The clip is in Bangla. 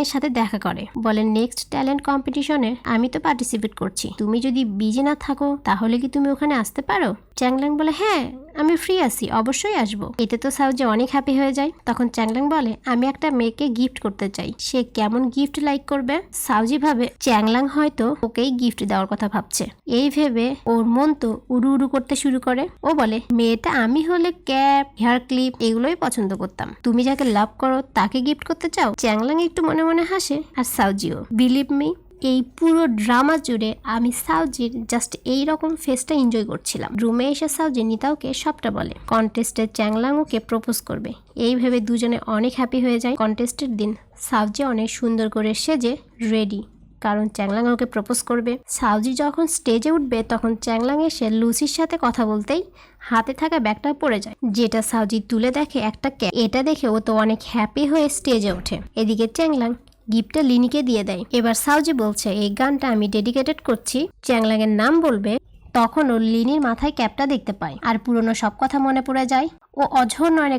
এর সাথে দেখা করে, বলে নেক্সট ট্যালেন্ট কম্পিটিশনে আমি তো পার্টিসিপেট করছি, তুমি যদি বিজি না থাকো তাহলে কি তুমি ওখানে আসতে পারো? চ্যাংলাং বলে হ্যাঁ আমি ফ্রি আছি, অবশ্যই আসবো। এতে তো সাউজি অনেক হ্যাপি হয়ে যায়। তখন চ্যাংলাং বলে আমি একটা মেয়েকে গিফট করতে চাই, সে কেমন গিফট লাইক করবে? সাউজি ভাবে চ্যাংলাং হয়তো ওকেই গিফট দেওয়ার কথা ভাবছে। এই ভেবে ওর মন তো উড়ু উড়ু করতে শুরু করে। ও বলে মেয়েটা আমি হলে ক্যাপ, হেয়ার ক্লিপ এগুলোই পছন্দ করতাম, তুমি যাকে লাভ করো তাকে গিফট করতে চাও? চ্যাংলাং একটু মনে মনে হাসে, আর সাউজিও। বিলিভ মি, এই পুরো ড্রামা জুড়ে আমি সাউজির জাস্ট এইরকম ফেসটা এনজয় করছিলাম। রুমে এসে সাউজি নিতাওকে সবটা বলে। কন্টেস্টে চ্যাংলাং ওকে প্রপোজ করবে, এই ভেবে দুজনে অনেক হ্যাপি হয়ে যায়। কন্টেস্টের দিন সাউজি অনেক সুন্দর করে সেজে রেডি, কারণ চ্যাংলাং ওকে প্রপোজ করবে। সাউজি যখন স্টেজে উঠবে তখন চ্যাংলাং এসে লুসির সাথে কথা বলতেই হাতে থাকা ব্যাগটা পড়ে যায়, যেটা সাউজি তুলে দেখে একটা ক্যাপ। এটা দেখে ও তো অনেক হ্যাপি হয়ে স্টেজে ওঠে। এদিকে চ্যাংলাং গিফটটা লিনিকে দিয়ে দেয়। এবার সাউজি বলছে এই গানটা আমি ডেডিকেটেড করছি, চ্যাংলাং এর নাম বলবে। তখন ও লিনির মাথায় ক্যাপটা দেখতে পায় আর পুরনো সব কথা মনে পড়ে যায়। ও অঝোর নয়নে